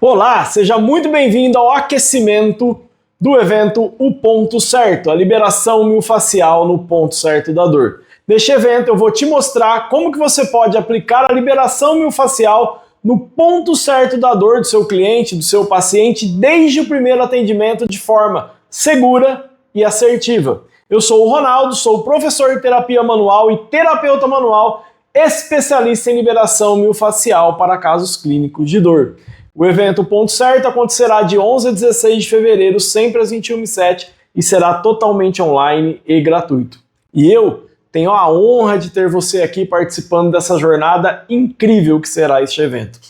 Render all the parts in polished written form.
Olá, seja muito bem-vindo ao aquecimento do evento O Ponto Certo, a liberação miofascial no ponto certo da dor. Neste evento eu vou te mostrar como que você pode aplicar a liberação miofascial no ponto certo da dor do seu cliente, do seu paciente, desde o primeiro atendimento de forma segura e assertiva. Eu sou o Ronaldo, sou professor de terapia manual e terapeuta manual, especialista em liberação miofascial para casos clínicos de dor. O evento Ponto Certo acontecerá de 11 a 16 de fevereiro, sempre às 21h07, e será totalmente online e gratuito. E eu tenho a honra de ter você aqui participando dessa jornada incrível que será este evento.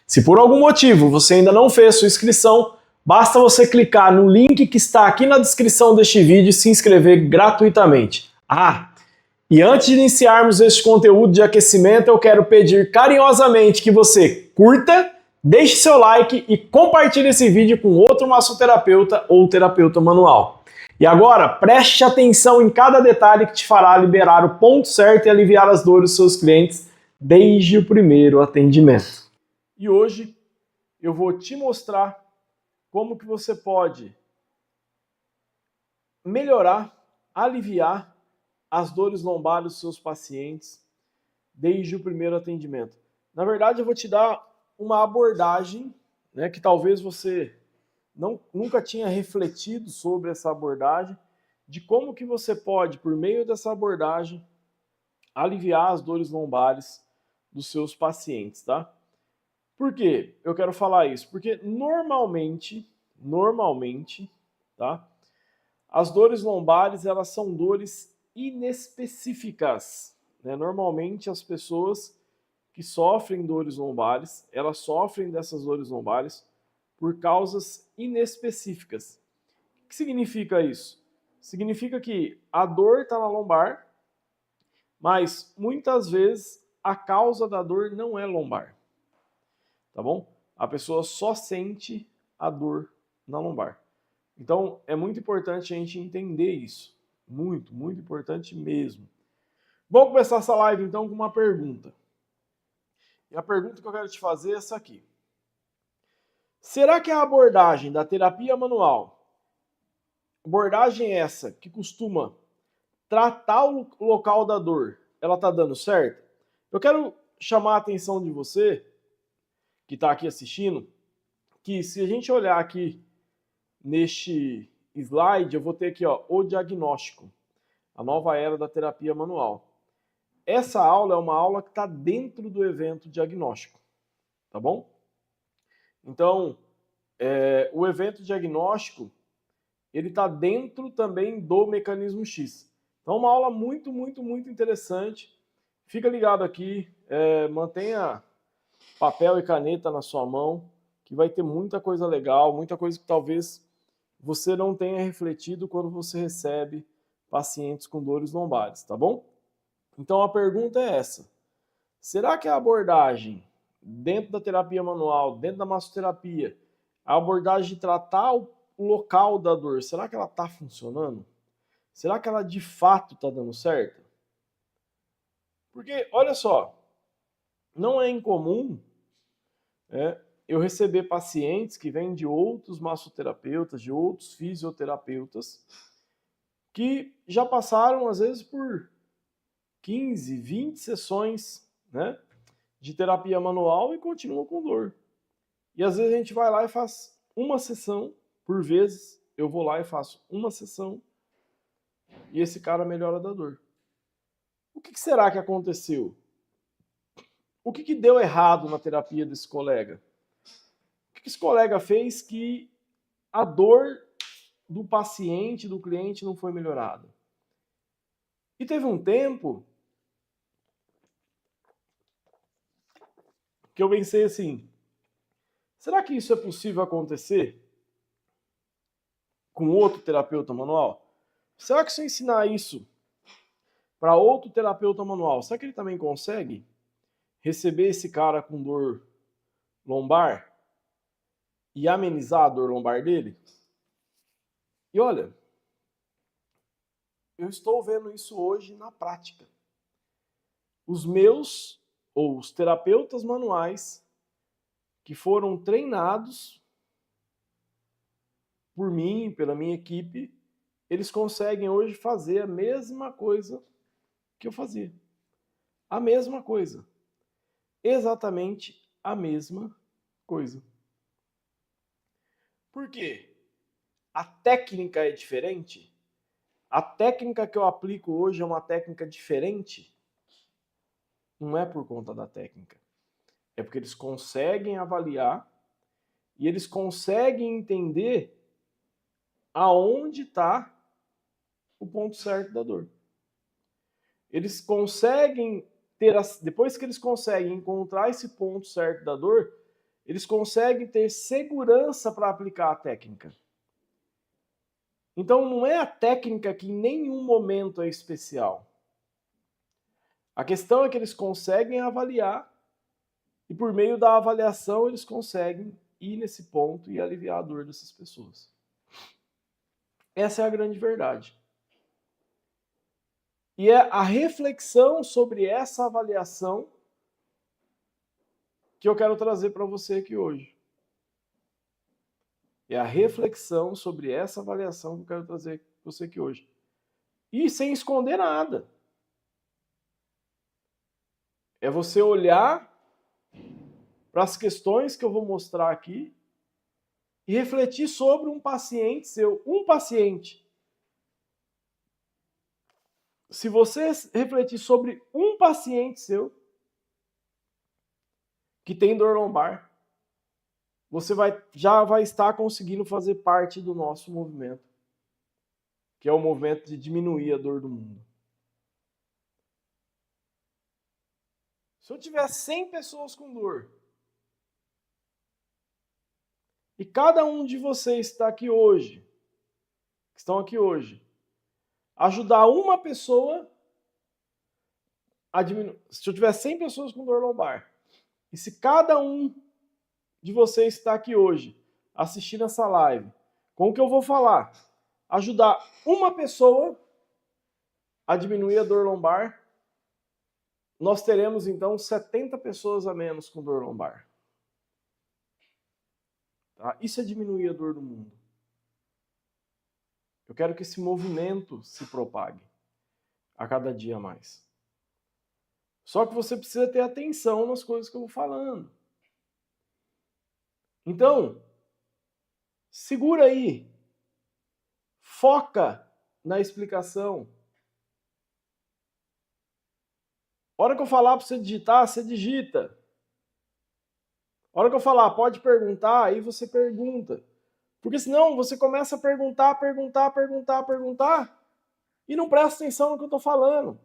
Se por algum motivo você ainda não fez sua inscrição, basta você clicar no link que está aqui na descrição deste vídeo e se inscrever gratuitamente. E antes de iniciarmos este conteúdo de aquecimento, eu quero pedir carinhosamente que você curta, deixe seu like e compartilhe esse vídeo com outro massoterapeuta ou terapeuta manual. E agora, preste atenção em cada detalhe que te fará liberar o ponto certo e aliviar as dores dos seus clientes desde o primeiro atendimento. E hoje eu vou te mostrar como que você pode melhorar, aliviar as dores lombares dos seus pacientes desde o primeiro atendimento. Na verdade, eu vou te dar uma abordagem, né, que talvez você nunca tinha refletido sobre essa abordagem, de como que você pode, por meio dessa abordagem, aliviar as dores lombares dos seus pacientes, tá? Por que eu quero falar isso? Porque normalmente, tá? As dores lombares, elas são dores inespecíficas, né? Normalmente as pessoas que sofrem dores lombares, elas sofrem dessas dores lombares por causas inespecíficas. O que significa isso? Significa que a dor está na lombar, mas muitas vezes a causa da dor não é lombar, tá bom? A pessoa só sente a dor na lombar. Então é muito importante a gente entender isso, muito importante mesmo. Vamos começar essa live então com uma pergunta. E a pergunta que eu quero te fazer é essa aqui. Será que a abordagem da terapia manual, abordagem essa que costuma tratar o local da dor, ela está dando certo? Eu quero chamar a atenção de você, que está aqui assistindo, que se a gente olhar aqui neste slide, eu vou ter aqui o diagnóstico, a nova era da terapia manual. Essa aula é uma aula que está dentro do evento diagnóstico, tá bom? Então, o evento diagnóstico, ele está dentro também do mecanismo X. Então, uma aula muito interessante. Fica ligado aqui, mantenha papel e caneta na sua mão, que vai ter muita coisa legal, muita coisa que talvez você não tenha refletido quando você recebe pacientes com dores lombares, tá bom? Então, a pergunta é essa. Será que a abordagem dentro da terapia manual, dentro da massoterapia, a abordagem de tratar o local da dor, será que ela está funcionando? Será que ela de fato está dando certo? Porque, olha só, não é incomum eu receber pacientes que vêm de outros massoterapeutas, de outros fisioterapeutas, que já passaram, às vezes, por 15, 20 sessões, né, de terapia manual e continuam com dor. E às vezes a gente vai lá e faz uma sessão, por vezes eu vou lá e faço uma sessão e esse cara melhora da dor. O que será que aconteceu? O que deu errado na terapia desse colega? O que esse colega fez que a dor do paciente, do cliente, não foi melhorada? E teve um tempo que eu pensei assim, será que isso é possível acontecer com outro terapeuta manual? Será que se eu ensinar isso para outro terapeuta manual, será que ele também consegue receber esse cara com dor lombar e amenizar a dor lombar dele? E olha, eu estou vendo isso hoje na prática. Os meus, ou os terapeutas manuais, que foram treinados por mim, pela minha equipe, eles conseguem hoje fazer a mesma coisa que eu fazia. A mesma coisa. Exatamente a mesma coisa. Por quê? A técnica é diferente? A técnica que eu aplico hoje é uma técnica diferente? Não é por conta da técnica. É porque eles conseguem avaliar e eles conseguem entender aonde está o ponto certo da dor. Eles conseguem ter, depois que eles conseguem encontrar esse ponto certo da dor, eles conseguem ter segurança para aplicar a técnica. Então não é a técnica que em nenhum momento é especial. A questão é que eles conseguem avaliar e por meio da avaliação eles conseguem ir nesse ponto e aliviar a dor dessas pessoas. Essa é a grande verdade. E é a reflexão sobre essa avaliação que eu quero trazer para você aqui hoje. É a reflexão sobre essa avaliação que eu quero trazer para você aqui hoje. E sem esconder nada. É você olhar para as questões que eu vou mostrar aqui e refletir sobre um paciente seu. Um paciente. Se você refletir sobre um paciente seu que tem dor lombar, você já vai estar conseguindo fazer parte do nosso movimento, que é o movimento de diminuir a dor do mundo. Se eu tiver 100 pessoas com dor, e cada um de vocês está aqui hoje, que estão aqui hoje, ajudar uma pessoa a diminuir. Se eu tiver 100 pessoas com dor lombar, e se cada um de vocês que está aqui hoje, assistindo essa live, com o que eu vou falar, ajudar uma pessoa a diminuir a dor lombar, nós teremos então 70 pessoas a menos com dor lombar. Tá? Isso é diminuir a dor do mundo. Eu quero que esse movimento se propague a cada dia mais. Só que você precisa ter atenção nas coisas que eu vou falando. Então, segura aí. Foca na explicação. A hora que eu falar para você digitar, você digita. A hora que eu falar, pode perguntar, aí você pergunta. Porque senão você começa a perguntar e não presta atenção no que eu estou falando.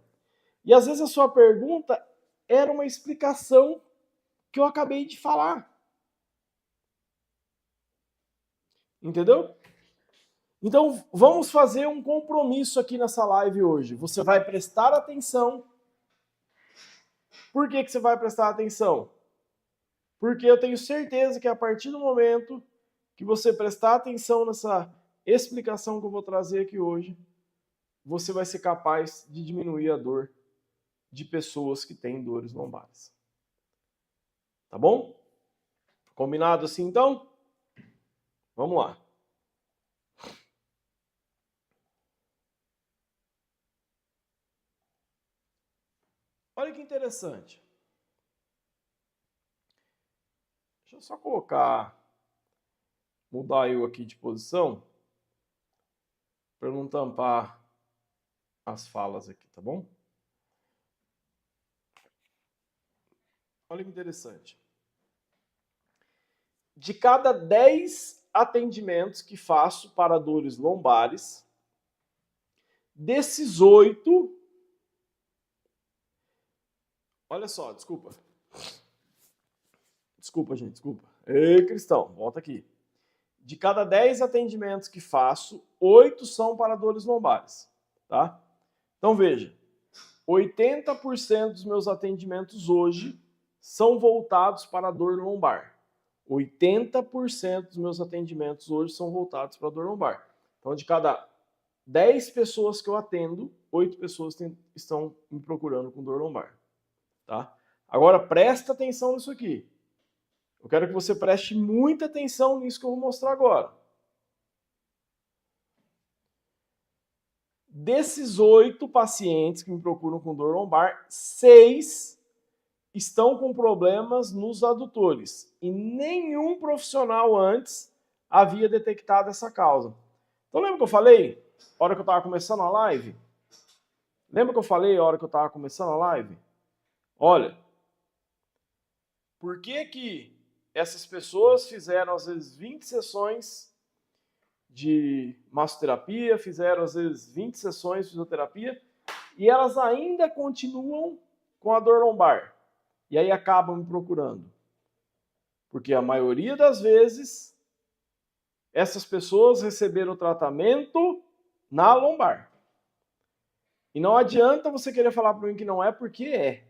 E às vezes a sua pergunta era uma explicação que eu acabei de falar. Entendeu? Então vamos fazer um compromisso aqui nessa live hoje. Você vai prestar atenção. Por que você vai prestar atenção? Porque eu tenho certeza que a partir do momento que você prestar atenção nessa explicação que eu vou trazer aqui hoje, você vai ser capaz de diminuir a dor de pessoas que têm dores lombares. Tá bom? Combinado assim então? Vamos lá. Olha que interessante. Deixa eu só mudar eu aqui de posição, para não tampar as falas aqui, tá bom? Olha que interessante. De cada 10 atendimentos que faço para dores lombares, desses 8... Olha só, desculpa. Desculpa, gente, desculpa. Ei, Cristão, volta aqui. De cada 10 atendimentos que faço, 8 são para dores lombares, tá? Então veja, 80% dos meus atendimentos hoje são voltados para a dor lombar. 80% dos meus atendimentos hoje são voltados para a dor lombar. Então, de cada 10 pessoas que eu atendo, 8 pessoas estão me procurando com dor lombar. Tá? Agora, presta atenção nisso aqui. Eu quero que você preste muita atenção nisso que eu vou mostrar agora. Desses 8 pacientes que me procuram com dor lombar, 6 estão com problemas nos adutores. E nenhum profissional antes havia detectado essa causa. Então lembra que eu falei, a hora que eu estava começando a live? Lembra que eu falei a hora que eu estava começando a live? Olha, por que essas pessoas fizeram às vezes 20 sessões de massoterapia, fizeram às vezes 20 sessões de fisioterapia e elas ainda continuam com a dor lombar? E aí acabam me procurando. Porque a maioria das vezes essas pessoas receberam tratamento na lombar. E não adianta você querer falar para mim que não é, porque é.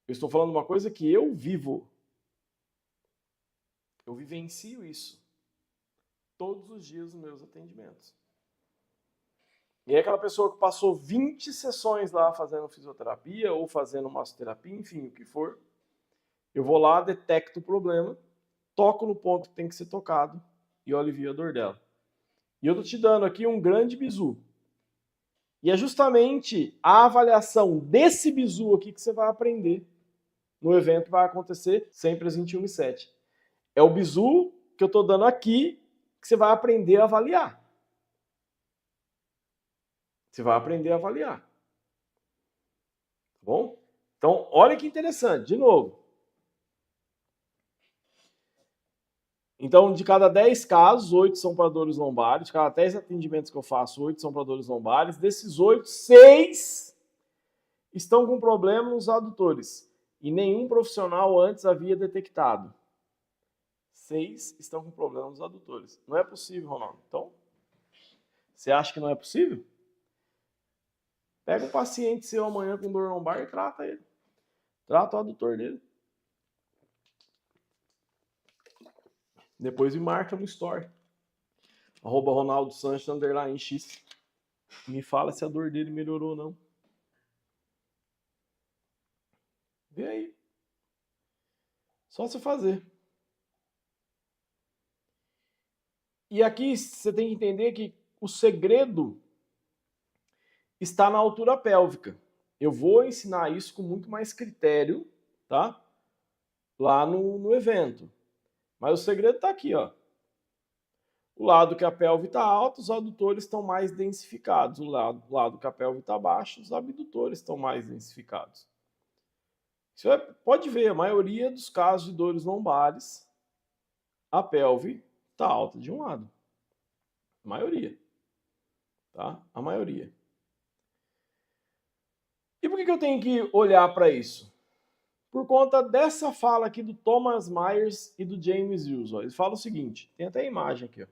Eu estou falando uma coisa que eu vivo. Eu vivencio isso todos os dias nos meus atendimentos. E é aquela pessoa que passou 20 sessões lá fazendo fisioterapia ou fazendo massoterapia, enfim, o que for. Eu vou lá, detecto o problema, toco no ponto que tem que ser tocado e eu alivio a dor dela. E eu tô te dando aqui um grande bizu. E é justamente a avaliação desse bizu aqui que você vai aprender no evento que vai acontecer sempre às 21h07. É o bizu que eu tô dando aqui que você vai aprender a avaliar. Você vai aprender a avaliar. Tá bom? Então, olha que interessante. De novo. Então, de cada 10 casos, 8 são para dores lombares. De cada 10 atendimentos que eu faço, 8 são para dores lombares. Desses 8, 6 estão com problema nos adutores. E nenhum profissional antes havia detectado. 6 estão com problema nos adutores. Não é possível, Ronaldo. Então, você acha que não é possível? Pega um paciente seu amanhã com dor lombar e trata ele. Trata o adutor dele. Depois me marca no story. @RonaldoSanches_X. Me fala se a dor dele melhorou ou não. Vê aí. Só você fazer. E aqui você tem que entender que o segredo está na altura pélvica. Eu vou ensinar isso com muito mais critério, tá? Lá no evento. Mas o segredo está aqui, ó. O lado que a pelve está alta, os adutores estão mais densificados. O lado que a pelve está baixa, os abdutores estão mais densificados. Você pode ver, a maioria dos casos de dores lombares, a pelve está alta de um lado. A maioria. Tá? A maioria. E por que eu tenho que olhar para isso? Por conta dessa fala aqui do Thomas Myers e do James Hughes. Eles falam o seguinte, tem até a imagem aqui. Ó.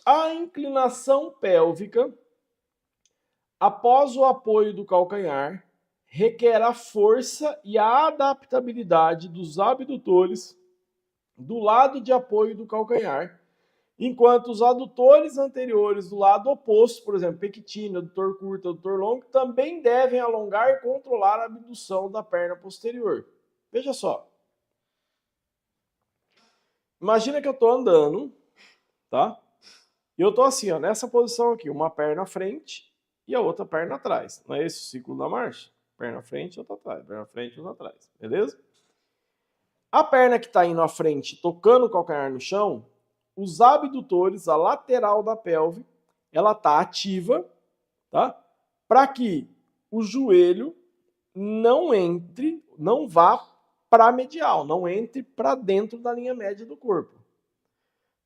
A inclinação pélvica, após o apoio do calcanhar, requer a força e a adaptabilidade dos abdutores do lado de apoio do calcanhar, enquanto os adutores anteriores do lado oposto, por exemplo, pectino, adutor curto, adutor longo, também devem alongar e controlar a abdução da perna posterior. Veja só. Imagina que eu estou andando, tá? E eu estou assim, ó, nessa posição aqui, uma perna à frente e a outra perna atrás. Não é esse o ciclo da marcha? Perna à frente, outra atrás, perna à frente, outra atrás. Beleza? A perna que está indo à frente, tocando o calcanhar no chão, os abdutores, a lateral da pelve, ela está ativa, tá? Para que o joelho não entre, não vá para a medial, não entre para dentro da linha média do corpo.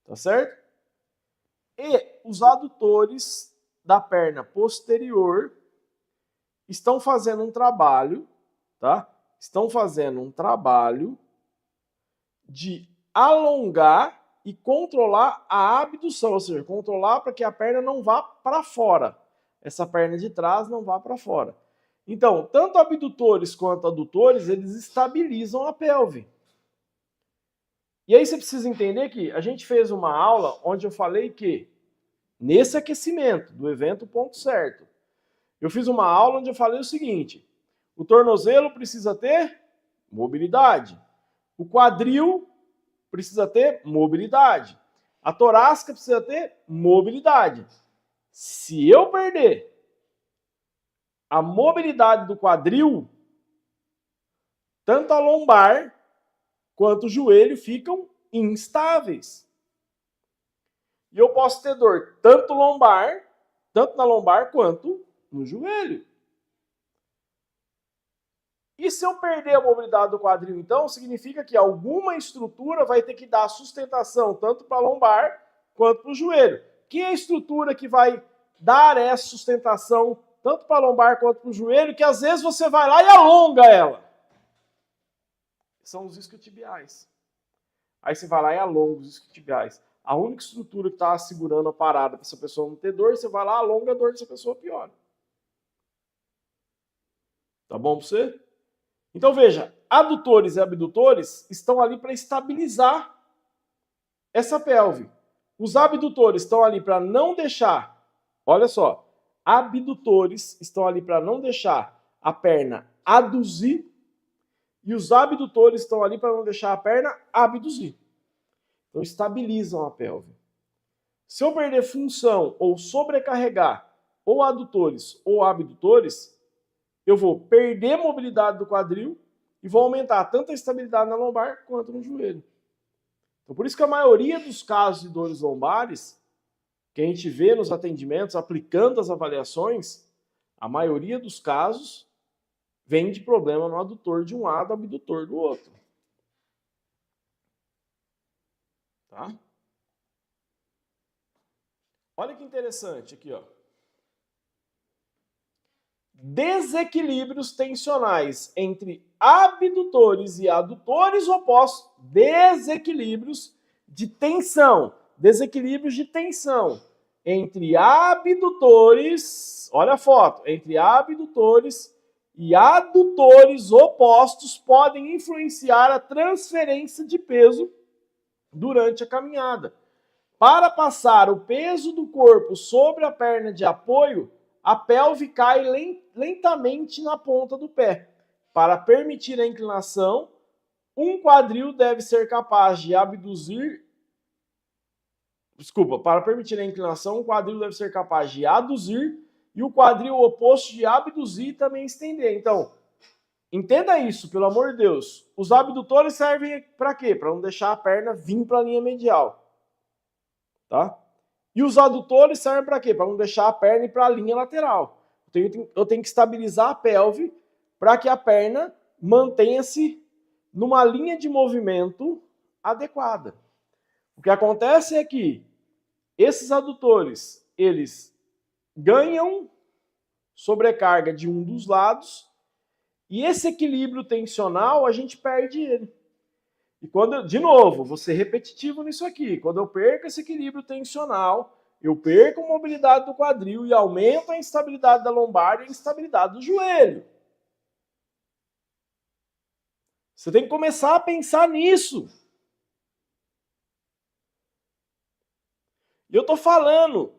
Tá certo? E os adutores da perna posterior estão fazendo um trabalho, tá? Estão fazendo um trabalho de alongar e controlar a abdução, ou seja, controlar para que a perna não vá para fora. Essa perna de trás não vá para fora. Então, tanto abdutores quanto adutores, eles estabilizam a pelve. E aí você precisa entender que a gente fez uma aula onde eu falei que, nesse aquecimento do evento Ponto Certo, eu fiz uma aula onde eu falei o seguinte, O tornozelo precisa ter mobilidade. O quadril precisa ter mobilidade. A torácica precisa ter mobilidade. Se eu perder a mobilidade do quadril, tanto a lombar quanto o joelho ficam instáveis. E eu posso ter dor tanto na lombar quanto no joelho. E se eu perder a mobilidade do quadril, então, significa que alguma estrutura vai ter que dar sustentação tanto para a lombar quanto para o joelho. Que é a estrutura que vai dar essa sustentação tanto para a lombar quanto para o joelho, que às vezes você vai lá e alonga ela? São os isquiotibiais. Aí você vai lá e alonga os isquiotibiais. A única estrutura que está segurando a parada para essa pessoa não ter dor, você vai lá, alonga a dor dessa pessoa, piora. Tá bom para você? Então veja, adutores e abdutores estão ali para estabilizar essa pelve. Os abdutores estão ali para não deixar, olha só, abdutores estão ali para não deixar a perna aduzir e os abdutores estão ali para não deixar a perna abduzir. Então estabilizam a pelve. Se eu perder função ou sobrecarregar ou adutores ou abdutores, eu vou perder mobilidade do quadril e vou aumentar tanto a estabilidade na lombar quanto no joelho. Então, por isso que a maioria dos casos de dores lombares, que a gente vê nos atendimentos, aplicando as avaliações, a maioria dos casos vem de problema no adutor de um lado, abdutor do outro. Tá? Olha que interessante aqui, ó. Desequilíbrios tensionais entre abdutores e adutores opostos. Desequilíbrios de tensão. Desequilíbrios de tensão entre abdutores, olha a foto, entre abdutores e adutores opostos podem influenciar a transferência de peso durante a caminhada. Para passar o peso do corpo sobre a perna de apoio, a pelve cai lentamente na ponta do pé. Para permitir a inclinação, um quadril deve ser capaz de abduzir. Para permitir a inclinação, um quadril deve ser capaz de aduzir e o quadril oposto de abduzir e também estender. Então, entenda isso, pelo amor de Deus. Os abdutores servem para quê? Para não deixar a perna vir para a linha medial. Tá? E os adutores servem para quê? Para não deixar a perna ir para a linha lateral. Eu tenho que estabilizar a pelve para que a perna mantenha-se numa linha de movimento adequada. O que acontece é que esses adutores, eles ganham sobrecarga de um dos lados e esse equilíbrio tensional a gente perde ele. E quando, de novo, vou ser repetitivo nisso aqui, quando eu perco esse equilíbrio tensional, eu perco a mobilidade do quadril e aumento a instabilidade da lombar e a instabilidade do joelho. Você tem que começar a pensar nisso. E eu estou falando,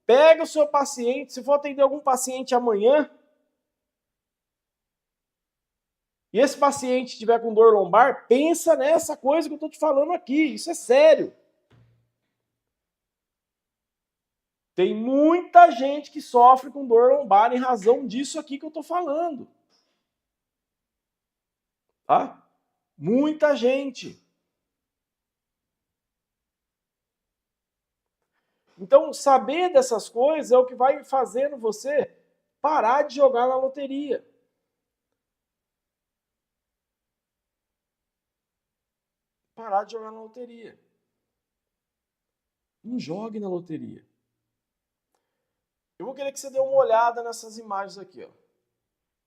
pega o seu paciente, se for atender algum paciente amanhã, e esse paciente estiver com dor lombar, pensa nessa coisa que eu estou te falando aqui, isso é sério. Tem muita gente que sofre com dor lombar em razão disso aqui que eu estou falando. Tá? Muita gente. Então, saber dessas coisas é o que vai fazendo você parar de jogar na loteria. Parar de jogar na loteria. Não jogue na loteria. Eu vou querer que você dê uma olhada nessas imagens aqui, ó.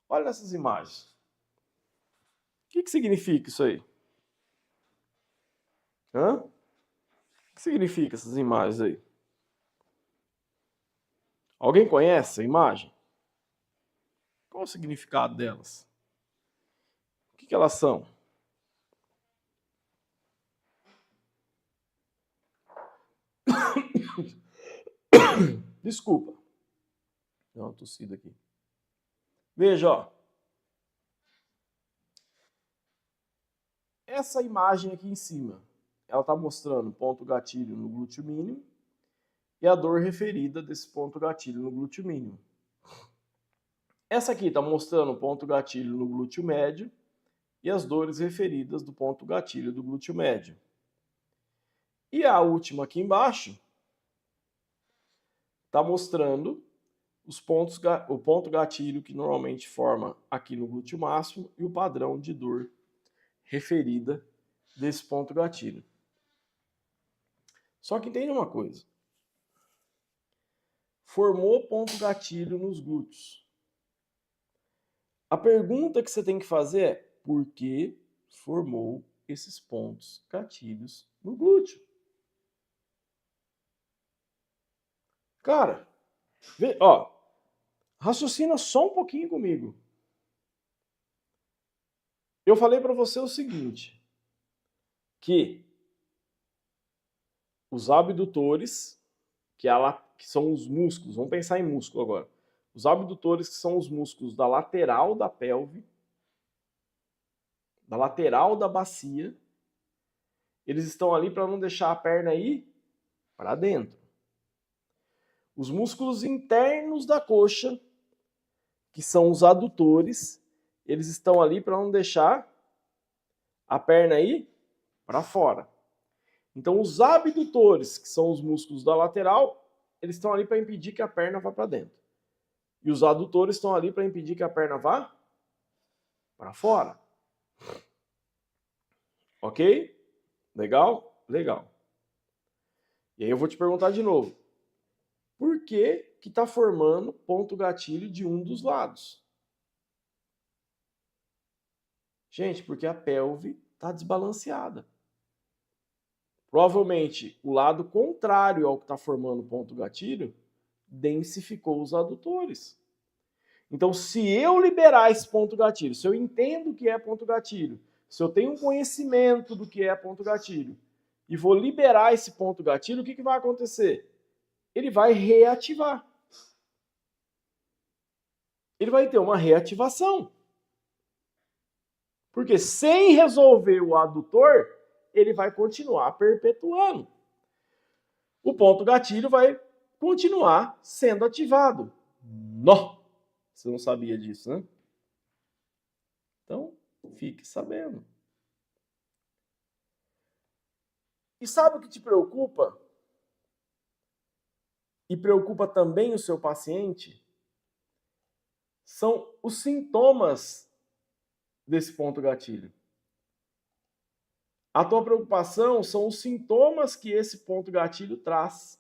Olha nessas imagens. O que significa isso aí? O que significa essas imagens aí? Alguém conhece a imagem? Qual o significado delas? O que elas são? Desculpa. Deu uma tossida aqui. Veja, ó. essa imagem aqui em cima? Ela está mostrando ponto gatilho no glúteo mínimo e a dor referida desse ponto gatilho no glúteo mínimo. Essa aqui está mostrando o ponto gatilho no glúteo médio e as dores referidas do ponto gatilho do glúteo médio. E a última aqui embaixo está mostrando o ponto gatilho que normalmente forma aqui no glúteo máximo e o padrão de dor referida desse ponto gatilho. Só que entenda uma coisa. Formou ponto gatilho nos glúteos. A pergunta que você tem que fazer é: por que formou esses pontos gatilhos no glúteo? Cara, raciocina só um pouquinho comigo. Eu falei para você o seguinte, que os abdutores, que são os músculos, vamos pensar em músculo agora. Os abdutores, que são os músculos da lateral da pelve, da lateral da bacia, eles estão ali para não deixar a perna ir para dentro. Os músculos internos da coxa, que são os adutores, eles estão ali para não deixar a perna ir para fora. Então, os abdutores, que são os músculos da lateral, eles estão ali para impedir que a perna vá para dentro. E os adutores estão ali para impedir que a perna vá para fora. Ok? Legal? Legal. E aí eu vou te perguntar de novo. Por que que está formando ponto gatilho de um dos lados? Gente, porque a pelve está desbalanceada. Provavelmente o lado contrário ao que está formando ponto gatilho densificou os adutores. Então, se eu liberar esse ponto gatilho, se eu entendo o que é ponto gatilho, se eu tenho um conhecimento do que é ponto gatilho e vou liberar esse ponto gatilho, o que vai acontecer? Ele vai reativar. Ele vai ter uma reativação. Porque sem resolver o adutor, ele vai continuar perpetuando. O ponto gatilho vai continuar sendo ativado. Nó! Você não sabia disso, né? Então, fique sabendo. E sabe o que te preocupa? E preocupa também o seu paciente? São os sintomas desse ponto gatilho. A tua preocupação são os sintomas que esse ponto gatilho traz.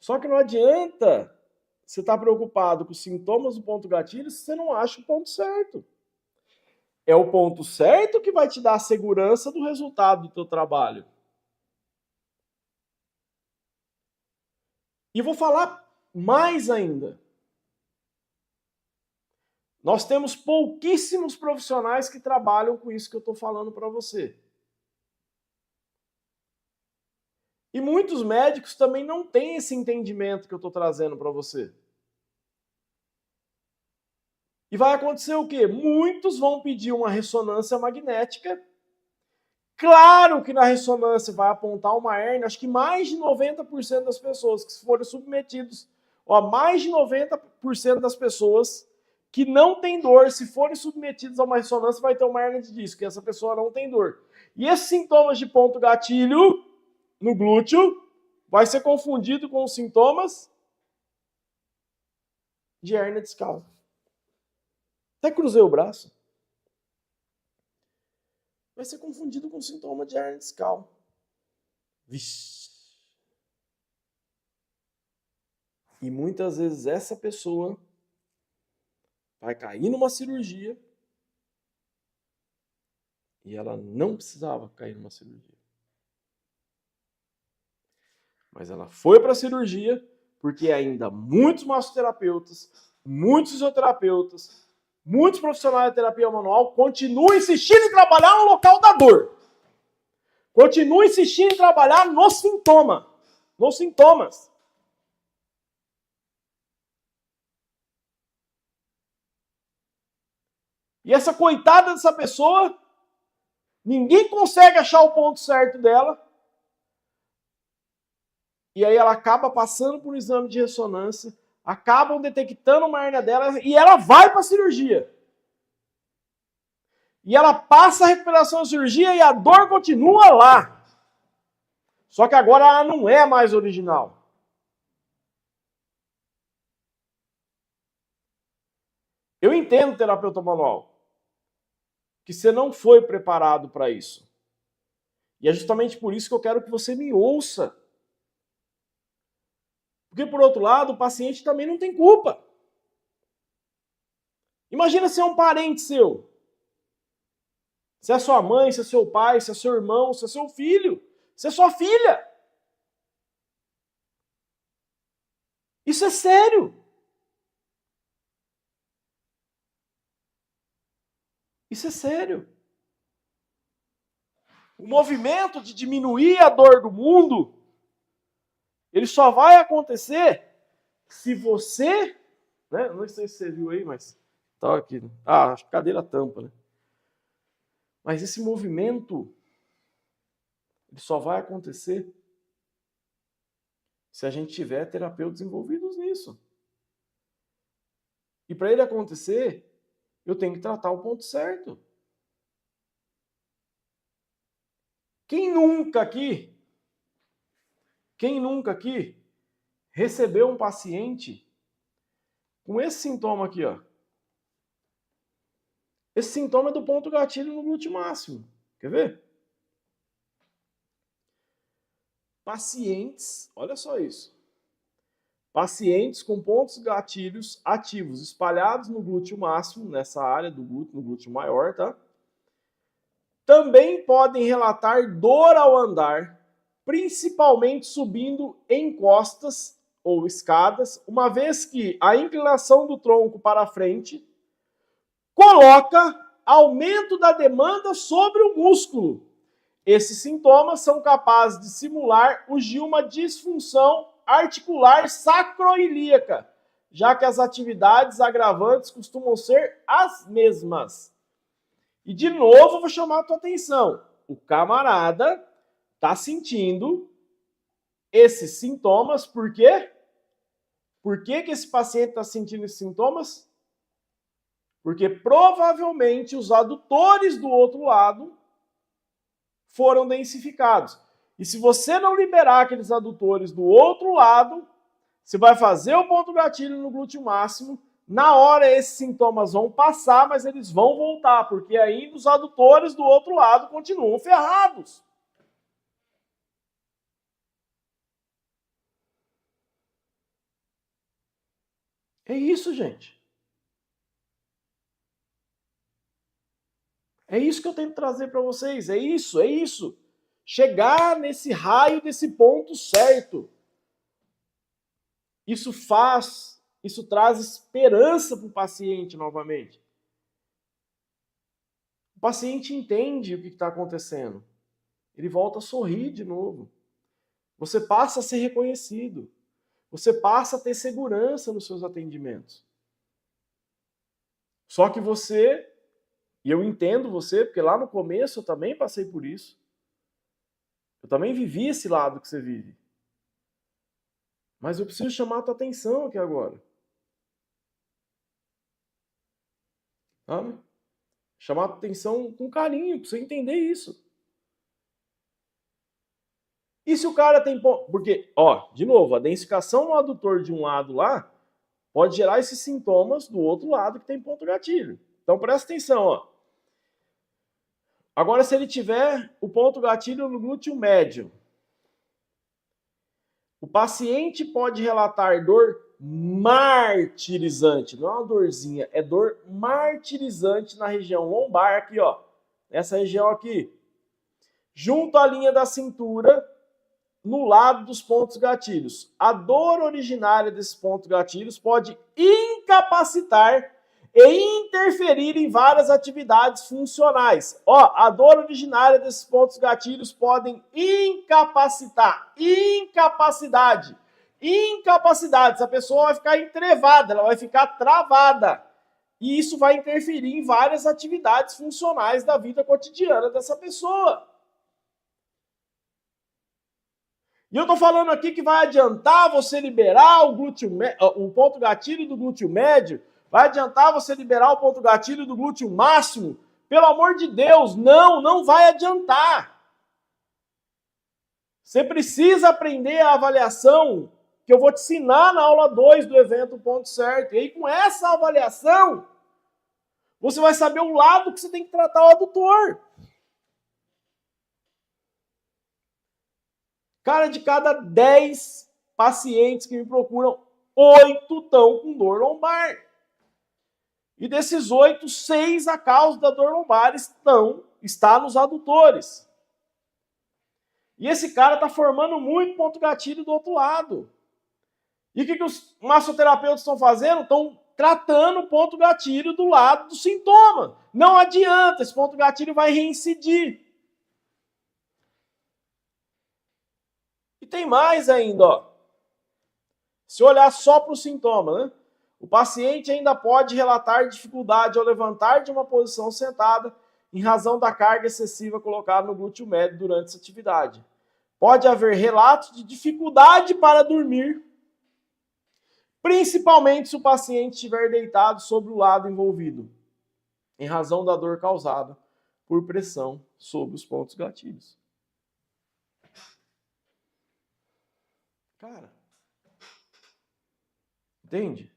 Só que não adianta você estar preocupado com os sintomas do ponto gatilho se você não acha o ponto certo. É o ponto certo que vai te dar a segurança do resultado do teu trabalho. E vou falar mais ainda. Nós temos pouquíssimos profissionais que trabalham com isso que eu estou falando para você. E muitos médicos também não têm esse entendimento que eu estou trazendo para você. E vai acontecer o quê? Muitos vão pedir uma ressonância magnética. Claro que na ressonância vai apontar uma hérnia. Acho que mais de 90% das pessoas que forem submetidos, mais de 90% das pessoas que não têm dor, se forem submetidos a uma ressonância, vai ter uma hérnia de disco, e essa pessoa não tem dor. E esses sintomas de ponto gatilho no glúteo vai ser confundido com os sintomas de hérnia discal. Até cruzei o braço. Vai ser confundido com sintoma de hérnia discal. Vixe. E muitas vezes essa pessoa vai cair numa cirurgia e ela não precisava cair numa cirurgia. Mas ela foi para a cirurgia porque ainda muitos massoterapeutas, muitos fisioterapeutas, muitos profissionais de terapia manual continuam insistindo em trabalhar no local da dor. Continuam insistindo em trabalhar no sintoma, nos sintomas. E essa coitada dessa pessoa, ninguém consegue achar o ponto certo dela. E aí ela acaba passando por um exame de ressonância, acabam detectando uma hérnia dela e ela vai para a cirurgia. E ela passa a recuperação da cirurgia e a dor continua lá. Só que agora ela não é mais original. Eu entendo, terapeuta manual, que você não foi preparado para isso. E é justamente por isso que eu quero que você me ouça. Porque, por outro lado, o paciente também não tem culpa. Imagina se é um parente seu. Se é sua mãe, se é seu pai, se é seu irmão, se é seu filho, se é sua filha. Isso é sério. Isso é sério. O movimento de diminuir a dor do mundo, ele só vai acontecer se você, né? Não sei se você viu aí, mas tá aqui. Ah, a cadeira tampa, né? Mas esse movimento, ele só vai acontecer se a gente tiver terapeutas envolvidos nisso. E para ele acontecer, eu tenho que tratar o ponto certo. Quem nunca aqui recebeu um paciente com esse sintoma aqui, ó? Esse sintoma é do ponto gatilho no glúteo máximo. Quer ver? Pacientes, olha só isso. Pacientes com pontos gatilhos ativos espalhados no glúteo máximo, nessa área do glúteo, no glúteo maior, tá? Também podem relatar dor ao andar, principalmente subindo encostas ou escadas, uma vez que a inclinação do tronco para frente coloca aumento da demanda sobre o músculo. Esses sintomas são capazes de simular o de uma disfunção articular sacroiliaca, já que as atividades agravantes costumam ser as mesmas. E de novo eu vou chamar a tua atenção. O camarada está sentindo esses sintomas, por quê? Por que esse paciente está sentindo esses sintomas? Porque provavelmente os adutores do outro lado foram densificados. E se você não liberar aqueles adutores do outro lado, você vai fazer o ponto gatilho no glúteo máximo, na hora esses sintomas vão passar, mas eles vão voltar, porque ainda os adutores do outro lado continuam ferrados. É isso, gente. É isso que eu tento trazer para vocês. É isso, é isso. Chegar nesse raio desse ponto certo. Isso traz esperança para o paciente novamente. O paciente entende o que está acontecendo. Ele volta a sorrir de novo. Você passa a ser reconhecido. Você passa a ter segurança nos seus atendimentos. Só que você, e eu entendo você, porque lá no começo eu também passei por isso. Eu também vivi esse lado que você vive. Mas eu preciso chamar a tua atenção aqui agora. Sabe? Chamar a tua atenção com carinho, para você entender isso. E se o cara tem... Porque, ó, de novo, a densificação no adutor de um lado lá pode gerar esses sintomas do outro lado que tem ponto gatilho. Então presta atenção, ó. Agora, se ele tiver o ponto gatilho no glúteo médio, o paciente pode relatar dor martirizante, não é uma dorzinha, é dor martirizante na região lombar aqui, ó. Essa região aqui, junto à linha da cintura, no lado dos pontos gatilhos. A dor originária desses pontos gatilhos pode incapacitar e interferir em várias atividades funcionais. Ó, a dor originária desses pontos gatilhos podem incapacitar. Incapacidade. Essa pessoa vai ficar entrevada, ela vai ficar travada. E isso vai interferir em várias atividades funcionais da vida cotidiana dessa pessoa. E eu estou falando aqui que vai adiantar você liberar o ponto gatilho do glúteo médio, vai adiantar você liberar o ponto gatilho do glúteo máximo. Pelo amor de Deus, não vai adiantar. Você precisa aprender a avaliação que eu vou te ensinar na aula 2 do evento Ponto Certo. E aí, com essa avaliação, você vai saber o lado que você tem que tratar o adutor. Cara, de cada 10 pacientes que me procuram, 8 estão com dor lombar. E desses 8, 6 a causa da dor lombar está nos adutores. E esse cara está formando muito ponto gatilho do outro lado. E o que os massoterapeutas estão fazendo? Estão tratando o ponto gatilho do lado do sintoma. Não adianta, esse ponto gatilho vai reincidir. E tem mais ainda, ó. Se olhar só para o sintoma, né? O paciente ainda pode relatar dificuldade ao levantar de uma posição sentada em razão da carga excessiva colocada no glúteo médio durante essa atividade. Pode haver relatos de dificuldade para dormir, principalmente se o paciente estiver deitado sobre o lado envolvido, em razão da dor causada por pressão sobre os pontos gatilhos. Cara, entende?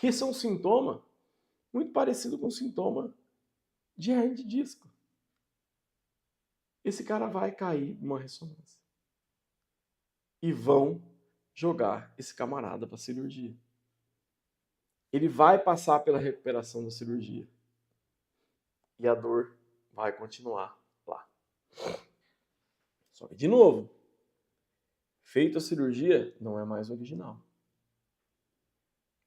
Esse é um sintoma muito parecido com o sintoma de hernia de disco. Esse cara vai cair numa ressonância. E vão jogar esse camarada para a cirurgia. Ele vai passar pela recuperação da cirurgia. E a dor vai continuar lá. Só que, de novo, feita a cirurgia, não é mais original.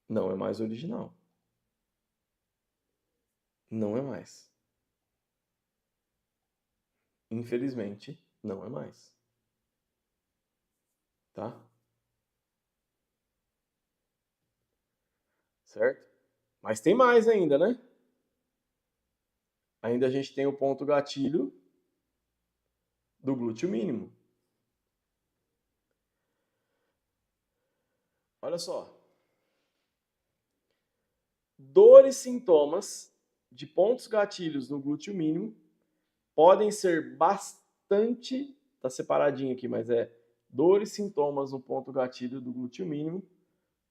Não é mais original. Não é mais. Infelizmente, não é mais. Tá? Certo? Mas tem mais ainda, né? Ainda a gente tem o ponto gatilho do glúteo mínimo. Olha só. Dores e sintomas de pontos gatilhos no glúteo mínimo podem ser bastante, tá separadinho aqui, mas dores e sintomas no ponto gatilho do glúteo mínimo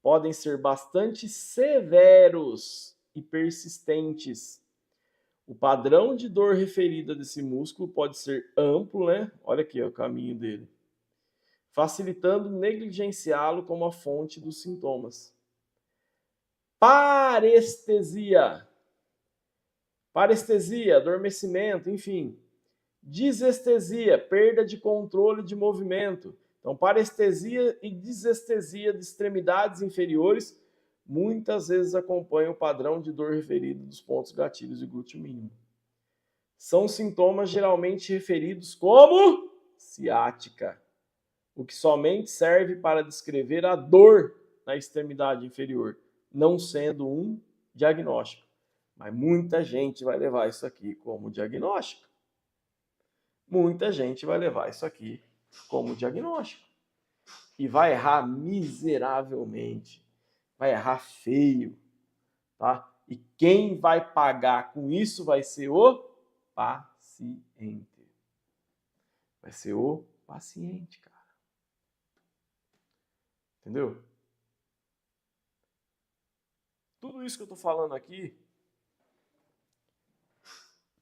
podem ser bastante severos e persistentes. O padrão de dor referida desse músculo pode ser amplo, né? Olha aqui ó, o caminho dele, facilitando negligenciá-lo como a fonte dos sintomas. Parestesia, adormecimento, enfim. Disestesia, perda de controle de movimento. Então, parestesia e disestesia de extremidades inferiores muitas vezes acompanham o padrão de dor referido dos pontos gatilhos de glúteo mínimo. São sintomas geralmente referidos como ciática, o que somente serve para descrever a dor na extremidade inferior, não sendo um diagnóstico. Mas muita gente vai levar isso aqui como diagnóstico. Muita gente vai levar isso aqui como diagnóstico. E vai errar miseravelmente. Vai errar feio. Tá? E quem vai pagar com isso vai ser o paciente. Vai ser o paciente, cara. Entendeu? Tudo isso que eu tô falando aqui,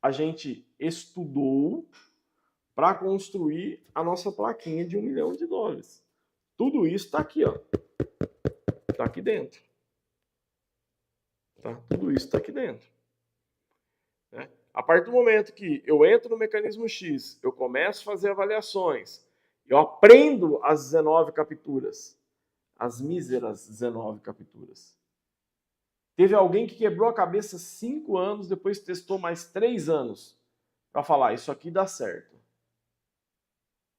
a gente estudou para construir a nossa plaquinha de $1 milhão. Tudo isso está aqui, ó. Está aqui dentro. Tá? Tudo isso está aqui dentro. Né? A partir do momento que eu entro no mecanismo X, eu começo a fazer avaliações, eu aprendo as 19 capturas, as míseras 19 capturas. Teve alguém que quebrou a cabeça 5 anos, depois testou mais 3 anos para falar, isso aqui dá certo.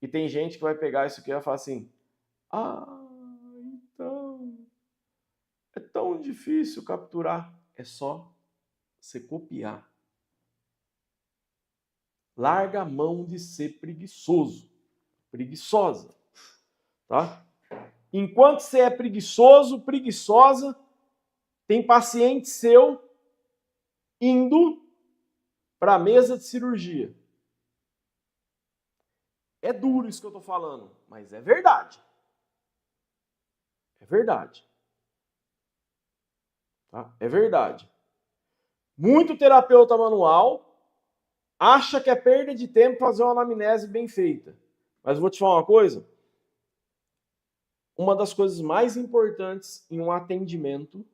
E tem gente que vai pegar isso aqui e vai falar assim, então, é tão difícil capturar. é só você copiar. Larga a mão de ser preguiçoso, preguiçosa, tá? Enquanto você é preguiçoso, preguiçosa, tem paciente seu indo para a mesa de cirurgia. É duro isso que eu estou falando, mas é verdade. É verdade. Tá? É verdade. Muito terapeuta manual acha que é perda de tempo fazer uma anamnese bem feita. Mas vou te falar uma coisa. Uma das coisas mais importantes em um atendimento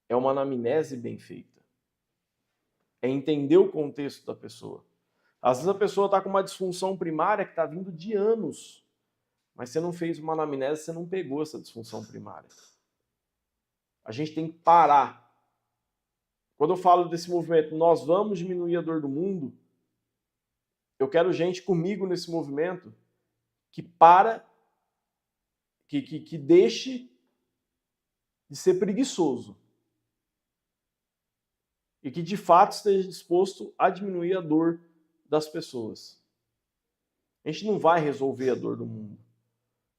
é uma anamnese bem feita. É entender o contexto da pessoa. Às vezes a pessoa está com uma disfunção primária que está vindo de anos, mas você não fez uma anamnese, você não pegou essa disfunção primária. A gente tem que parar. Quando eu falo desse movimento, nós vamos diminuir a dor do mundo, eu quero gente comigo nesse movimento que que deixe de ser preguiçoso e que de fato esteja disposto a diminuir a dor das pessoas. A gente não vai resolver a dor do mundo,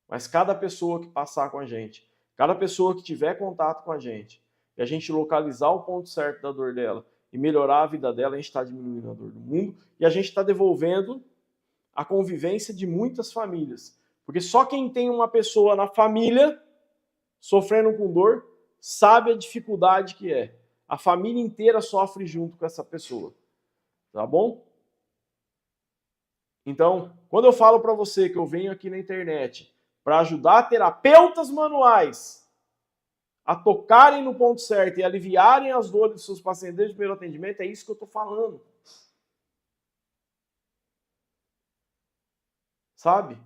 mas cada pessoa que passar com a gente, cada pessoa que tiver contato com a gente, e a gente localizar o ponto certo da dor dela e melhorar a vida dela, a gente está diminuindo a dor do mundo e a gente está devolvendo a convivência de muitas famílias. Porque só quem tem uma pessoa na família sofrendo com dor sabe a dificuldade que é. A família inteira sofre junto com essa pessoa. Tá bom? Então, quando eu falo para você que eu venho aqui na internet para ajudar terapeutas manuais a tocarem no ponto certo e aliviarem as dores dos seus pacientes desde o primeiro atendimento, é isso que eu estou falando. Sabe?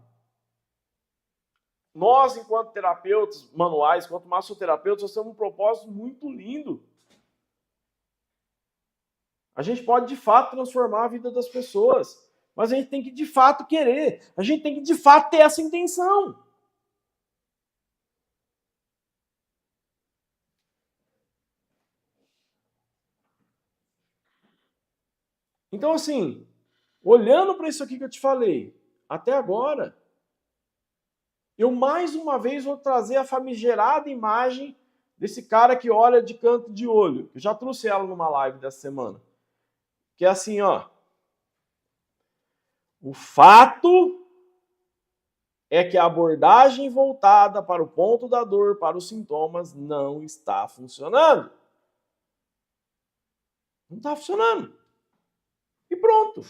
Nós, enquanto terapeutas manuais, enquanto massoterapeutas, nós temos um propósito muito lindo. A gente pode, de fato, transformar a vida das pessoas. Mas a gente tem que, de fato, querer. A gente tem que, de fato, ter essa intenção. Então, assim, olhando para isso aqui que eu te falei, até agora, eu mais uma vez vou trazer a famigerada imagem desse cara que olha de canto de olho. Eu já trouxe ela numa live dessa semana. Que é assim, ó. O fato é que a abordagem voltada para o ponto da dor, para os sintomas, não está funcionando. Não está funcionando. E pronto.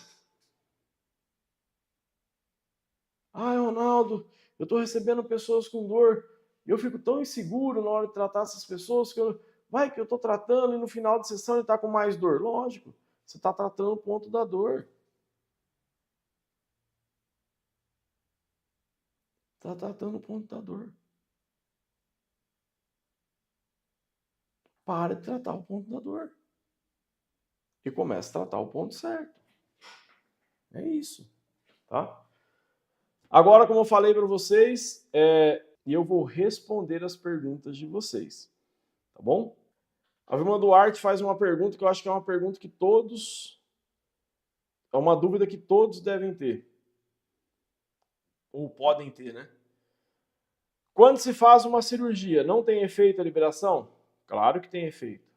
Ai, Ronaldo, eu estou recebendo pessoas com dor e eu fico tão inseguro na hora de tratar essas pessoas que vai que eu estou tratando e no final de sessão ele está com mais dor. Lógico, você está tratando o ponto da dor. Está tratando o ponto da dor. Para de tratar o ponto da dor. E comece a tratar o ponto certo. É isso. Tá? Agora, como eu falei para vocês, e eu vou responder as perguntas de vocês. Tá bom? A Vilma Duarte faz uma pergunta que eu acho que é uma pergunta que todos... É uma dúvida que todos devem ter. Ou podem ter, né? Quando se faz uma cirurgia, não tem efeito a liberação? Claro que tem efeito.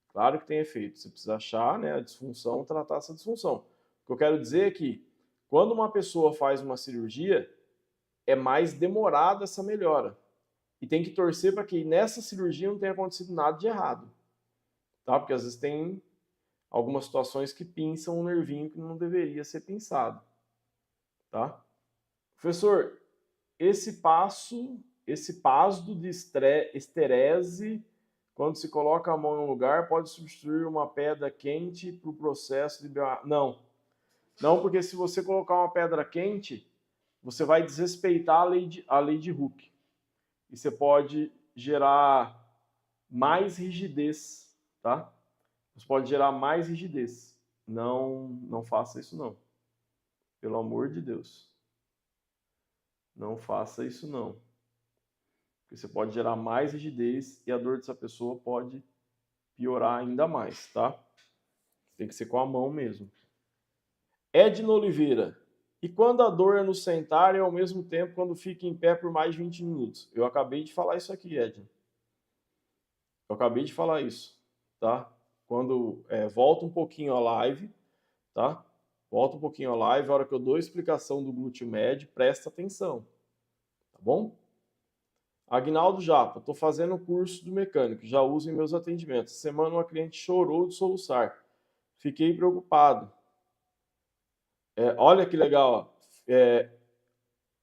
Claro que tem efeito. Você precisa achar, né, a disfunção, tratar essa disfunção. O que eu quero dizer é que quando uma pessoa faz uma cirurgia, é mais demorada essa melhora. E tem que torcer para que nessa cirurgia não tenha acontecido nada de errado. Tá? Porque às vezes tem algumas situações que pinçam um nervinho que não deveria ser pinçado. Tá? Professor, esse passo de esterese, quando se coloca a mão em um lugar, pode substituir uma pedra quente para o processo de... Não. Não, porque se você colocar uma pedra quente, você vai desrespeitar a lei de Hooke. E você pode gerar mais rigidez, tá? Você pode gerar mais rigidez. Não faça isso, não. Pelo amor de Deus. Não faça isso, não. Porque você pode gerar mais rigidez e a dor dessa pessoa pode piorar ainda mais, tá? Tem que ser com a mão mesmo. Edna Oliveira. E quando a dor é no sentar e ao mesmo tempo quando fica em pé por mais de 20 minutos? Eu acabei de falar isso aqui, Edna. Eu acabei de falar isso, tá? Quando volta um pouquinho a live, tá? Volta um pouquinho a live, a hora que eu dou a explicação do glúteo médio, presta atenção, tá bom? Agnaldo Japa, estou fazendo o curso do mecânico, já uso em meus atendimentos. Essa semana uma cliente chorou de soluçar. Fiquei preocupado. Olha que legal, ó.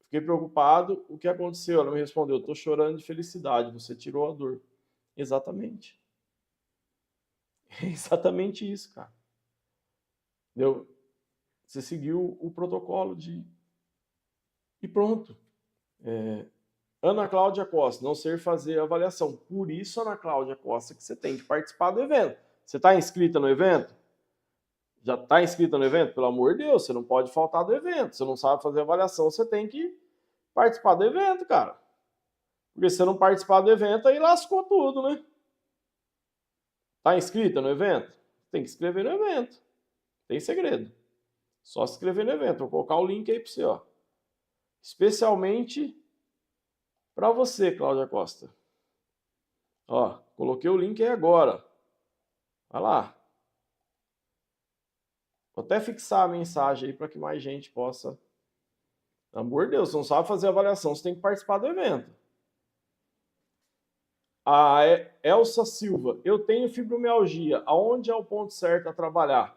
Fiquei preocupado, o que aconteceu? Ela me respondeu, estou chorando de felicidade, você tirou a dor. Exatamente. É exatamente isso, cara. Entendeu? Você seguiu o protocolo e pronto. Ana Cláudia Costa, não sei fazer avaliação. Por isso, Ana Cláudia Costa, que você tem que participar do evento. Você está inscrita no evento? Já está inscrita no evento? Pelo amor de Deus, você não pode faltar do evento. Você não sabe fazer avaliação, você tem que participar do evento, cara. Porque se você não participar do evento, aí lascou tudo, né? Está inscrita no evento? Tem que se inscrever no evento. Tem segredo. Só se inscrever no evento. Vou colocar o link aí para você, ó. Especialmente para você, Cláudia Costa. Ó, coloquei o link aí agora. Vai lá. Vou até fixar a mensagem aí para que mais gente possa. Pelo amor de Deus, você não sabe fazer avaliação, você tem que participar do evento. A Elsa Silva, eu tenho fibromialgia. Aonde é o ponto certo a trabalhar?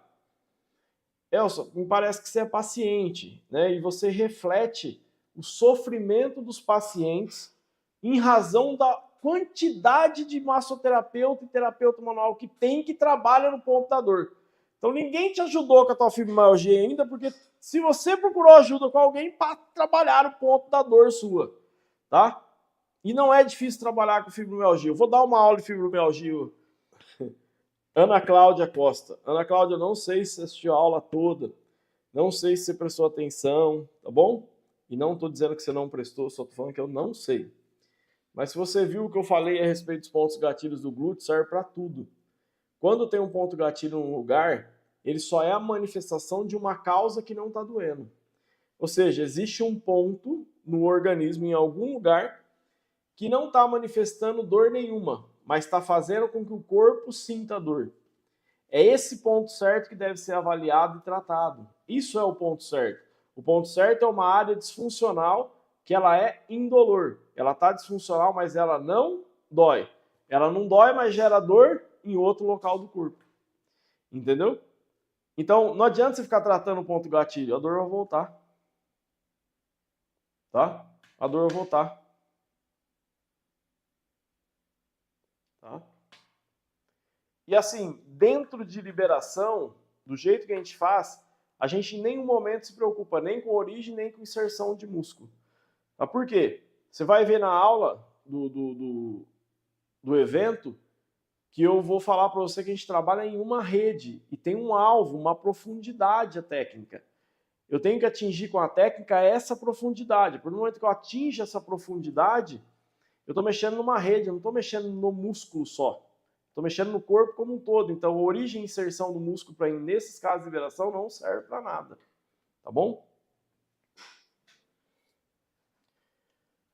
Elsa, me parece que você é paciente, né? E você reflete o sofrimento dos pacientes em razão da quantidade de massoterapeuta e terapeuta manual que tem que trabalha no ponto da dor. Então ninguém te ajudou com a tua fibromialgia ainda, porque se você procurou ajuda com alguém para trabalhar o ponto da dor sua, tá? E não é difícil trabalhar com fibromialgia. Eu vou dar uma aula de fibromialgia. Ana Cláudia Costa. Ana Cláudia, não sei se você assistiu a aula toda, não sei se você prestou atenção, tá bom? E não estou dizendo que você não prestou, só estou falando que eu não sei. Mas se você viu o que eu falei a respeito dos pontos gatilhos do glúteo, serve para tudo. Quando tem um ponto gatilho num lugar, ele só é a manifestação de uma causa que não está doendo. Ou seja, existe um ponto no organismo, em algum lugar, que não está manifestando dor nenhuma, mas está fazendo com que o corpo sinta dor. É esse ponto certo que deve ser avaliado e tratado. Isso é o ponto certo. O ponto certo é uma área disfuncional que ela é indolor. Ela está disfuncional, mas ela não dói. Ela não dói, mas gera dor em outro local do corpo. Entendeu? Então, não adianta você ficar tratando o ponto gatilho. A dor vai voltar. Tá? A dor vai voltar. Tá? E assim, dentro de liberação, do jeito que a gente faz, a gente em nenhum momento se preocupa nem com origem, nem com inserção de músculo. Tá? Por quê? Você vai ver na aula do evento que eu vou falar para você que a gente trabalha em uma rede e tem um alvo, uma profundidade a técnica. Eu tenho que atingir com a técnica essa profundidade. Por momento que eu atinjo essa profundidade, eu estou mexendo numa rede, eu não estou mexendo no músculo só. Estou mexendo no corpo como um todo. Então, a origem e inserção do músculo para nesses casos de liberação não serve para nada. Tá bom?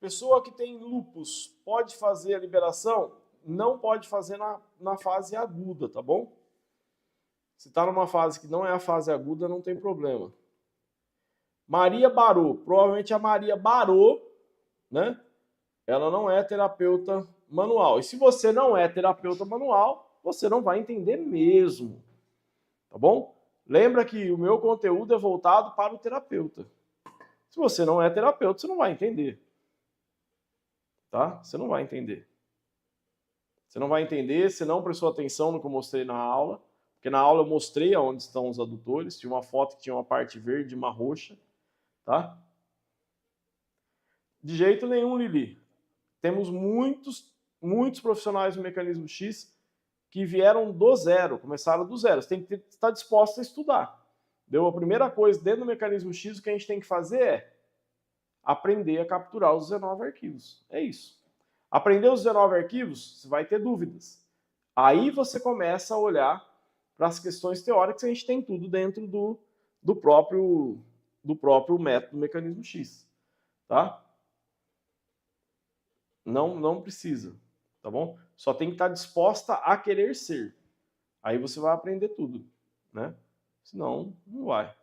Pessoa que tem lúpus pode fazer a liberação? Não pode fazer na fase aguda, tá bom? Se está numa fase que não é a fase aguda, não tem problema. Maria Barô. Provavelmente a Maria Barô, né? Ela não é terapeuta manual. E se você não é terapeuta manual, você não vai entender mesmo. Tá bom? Lembra que o meu conteúdo é voltado para o terapeuta. Se você não é terapeuta, você não vai entender. Tá? Você não vai entender. Você não vai entender se não prestou atenção no que eu mostrei na aula. Porque na aula eu mostrei aonde estão os adutores. Tinha uma foto que tinha uma parte verde e uma roxa. Tá? De jeito nenhum, Lili. Temos muitos profissionais do Mecanismo X que vieram do zero, começaram do zero. Você tem que estar disposto a estudar. Deu? A primeira coisa dentro do Mecanismo X, o que a gente tem que fazer é aprender a capturar os 19 arquivos. É isso. Aprender os 19 arquivos, você vai ter dúvidas. Aí você começa a olhar para as questões teóricas, a gente tem tudo dentro do próprio método mecanismo X, tá? Não precisa, tá bom? Só tem que estar disposta a querer ser. Aí você vai aprender tudo, né? Senão, não vai.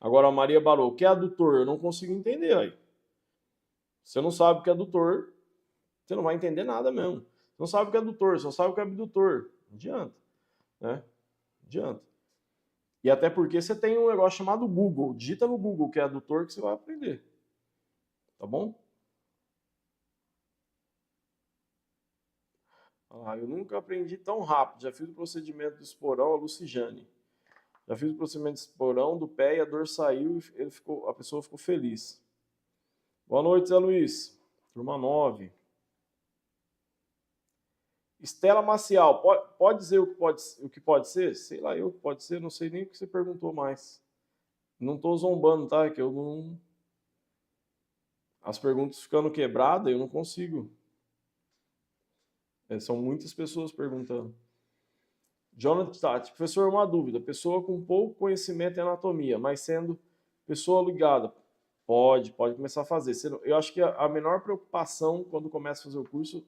Agora, a Maria Barô, o que é adutor? Eu não consigo entender aí. Você não sabe o que é adutor, você não vai entender nada mesmo. Você não sabe o que é adutor, só sabe o que é abdutor. Não adianta, né? Não adianta. E até porque você tem um negócio chamado Google. Digita no Google que é adutor que você vai aprender. Tá bom? Ah, eu nunca aprendi tão rápido. Já fiz o procedimento do esporão, a Lucijane. Já fiz o procedimento do esporão, do pé e a dor saiu e a pessoa ficou feliz. Boa noite, Zé Luiz. Turma 9. Estela Maciel, pode dizer o que pode ser? Sei lá eu o que pode ser, não sei nem o que você perguntou mais. Não estou zombando, tá? É que eu não... As perguntas ficando quebradas, eu não consigo. São muitas pessoas perguntando. Jonathan Tati, professor, uma dúvida. Pessoa com pouco conhecimento em anatomia, mas sendo pessoa ligada, pode começar a fazer. Eu acho que a menor preocupação quando começa a fazer o curso,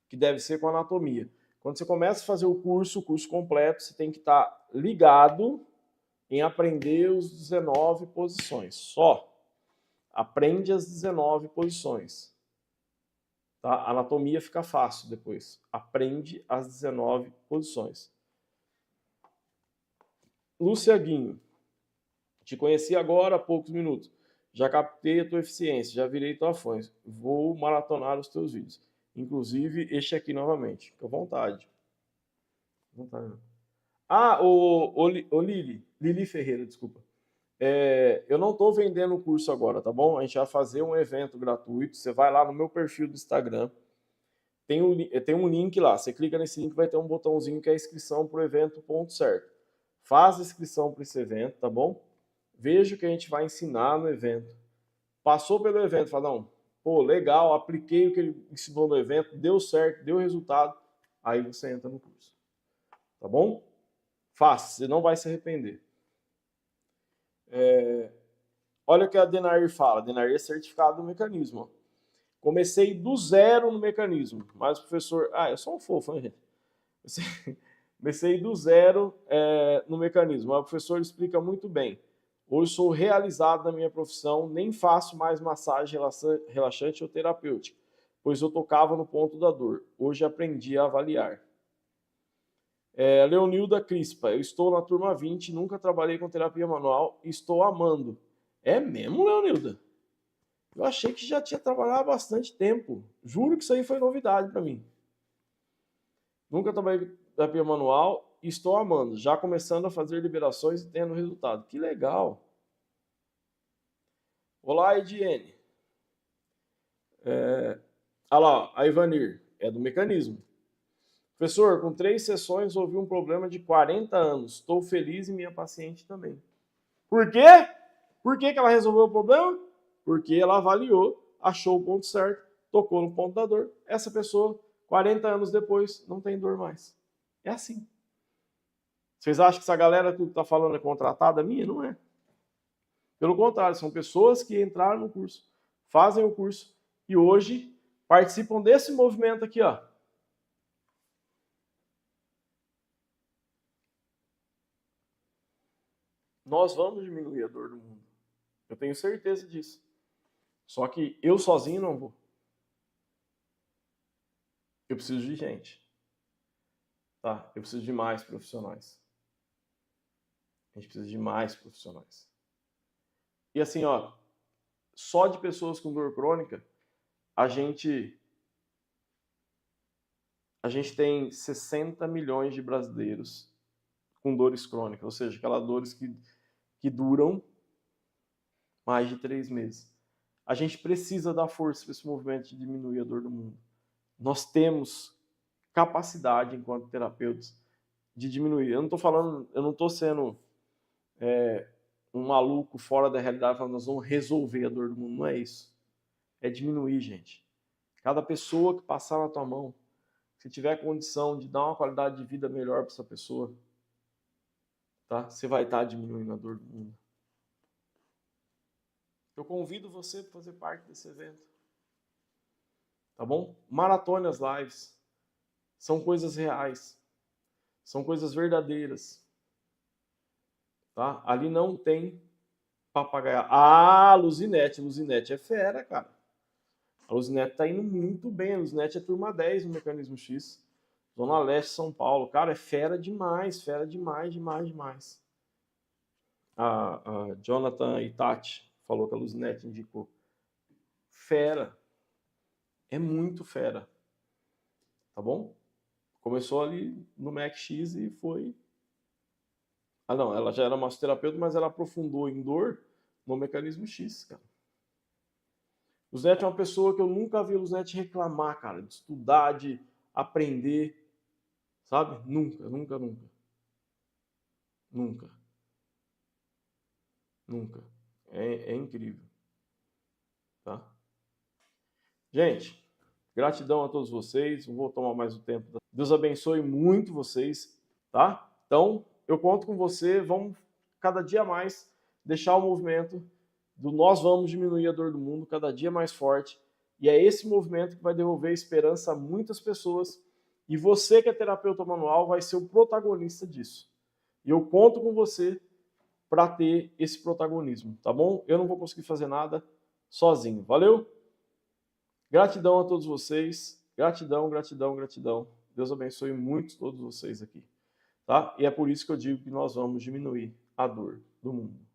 que deve ser com anatomia. Quando você começa a fazer o curso completo, você tem que estar ligado em aprender os 19 posições. Só. Aprende as 19 posições. Tá? A anatomia fica fácil depois. Aprende as 19 posições. Lúcia Guinho, te conheci agora há poucos minutos. Já captei a tua eficiência, já virei tua fã. Vou maratonar os teus vídeos. Inclusive este aqui novamente. Fica à vontade. Ah, o Lili Ferreira, desculpa. Eu não estou vendendo o curso agora, tá bom? A gente vai fazer um evento gratuito. Você vai lá no meu perfil do Instagram. Tem um link lá. Você clica nesse link, vai ter um botãozinho que é inscrição para o evento, ponto certo. Faz a inscrição para esse evento, tá bom? Veja o que a gente vai ensinar no evento. Passou pelo evento, fala, não, pô, legal, apliquei o que ele ensinou no evento, deu certo, deu resultado, aí você entra no curso. Tá bom? Faça, você não vai se arrepender. Olha o que a Denair fala. A Denair é certificado no mecanismo. Ó. Comecei do zero no mecanismo, mas o professor... Ah, eu sou um fofo, né, gente? Comecei do zero no mecanismo, mas o professor explica muito bem. Hoje sou realizado na minha profissão, nem faço mais massagem relaxante ou terapêutica, pois eu tocava no ponto da dor. Hoje aprendi a avaliar. Leonilda Crispa, eu estou na turma 20, nunca trabalhei com terapia manual e estou amando. É mesmo, Leonilda? Eu achei que já tinha trabalhado há bastante tempo. Juro que isso aí foi novidade para mim. Nunca trabalhei com terapia manual e estou amando. Já começando a fazer liberações e tendo resultado. Que legal. Olá, Ediene. Olha lá, a Ivanir. É do mecanismo. Professor, com 3 sessões houve um problema de 40 anos. Estou feliz e minha paciente também. Por quê? Por que ela resolveu o problema? Porque ela avaliou, achou o ponto certo, tocou no ponto da dor. Essa pessoa, 40 anos depois, não tem dor mais. É assim. Vocês acham que essa galera que está falando é contratada minha? Não é. Pelo contrário, são pessoas que entraram no curso, fazem o curso e hoje participam desse movimento aqui, ó. Nós vamos diminuir a dor do mundo. Eu tenho certeza disso. Só que eu sozinho não vou. Eu preciso de gente. Tá? Eu preciso de mais profissionais. A gente precisa de mais profissionais. E assim, ó, só de pessoas com dor crônica, a gente tem 60 milhões de brasileiros com dores crônicas, ou seja, aquelas dores que duram mais de 3 meses. A gente precisa dar força para esse movimento de diminuir a dor do mundo. Nós temos capacidade, enquanto terapeutas, de diminuir. Eu não estou falando, eu não estou sendo um maluco fora da realidade falando nós vamos resolver a dor do mundo. Não é isso. É diminuir, gente. Cada pessoa que passar na tua mão, se tiver condição de dar uma qualidade de vida melhor para essa pessoa, tá? Você vai estar diminuindo a dor do mundo. Eu convido você para fazer parte desse evento. Tá bom? Maratone as lives. São coisas reais. São coisas verdadeiras. Tá? Ali não tem papagaio. Ah, Luzinete. Luzinete é fera, cara. A Luzinete tá indo muito bem. A Luzinete é turma 10 no Mecanismo X. Zona Leste, São Paulo. Cara, é fera demais. Fera demais, demais, demais. A Jonathan Itati falou que a Luzinete indicou. Fera. É muito fera. Tá bom? Começou ali no MacX e foi... Ah, não, ela já era massoterapeuta, mas ela aprofundou em dor no Mecanismo X, cara. O Luzinete é uma pessoa que eu nunca vi o Luzinete reclamar, cara, de estudar, de aprender, sabe? Nunca, nunca, nunca. Nunca. Nunca. É incrível. Tá? Gente, gratidão a todos vocês. Não vou tomar mais o tempo. Deus abençoe muito vocês, tá? Então, eu conto com você. Vamos cada dia mais deixar o movimento do nós vamos diminuir a dor do mundo cada dia mais forte. E é esse movimento que vai devolver esperança a muitas pessoas. E você que é terapeuta manual vai ser o protagonista disso. E eu conto com você para ter esse protagonismo, tá bom? Eu não vou conseguir fazer nada sozinho. Valeu? Gratidão a todos vocês. Gratidão, gratidão, gratidão. Deus abençoe muito todos vocês aqui, tá? E é por isso que eu digo que nós vamos diminuir a dor do mundo.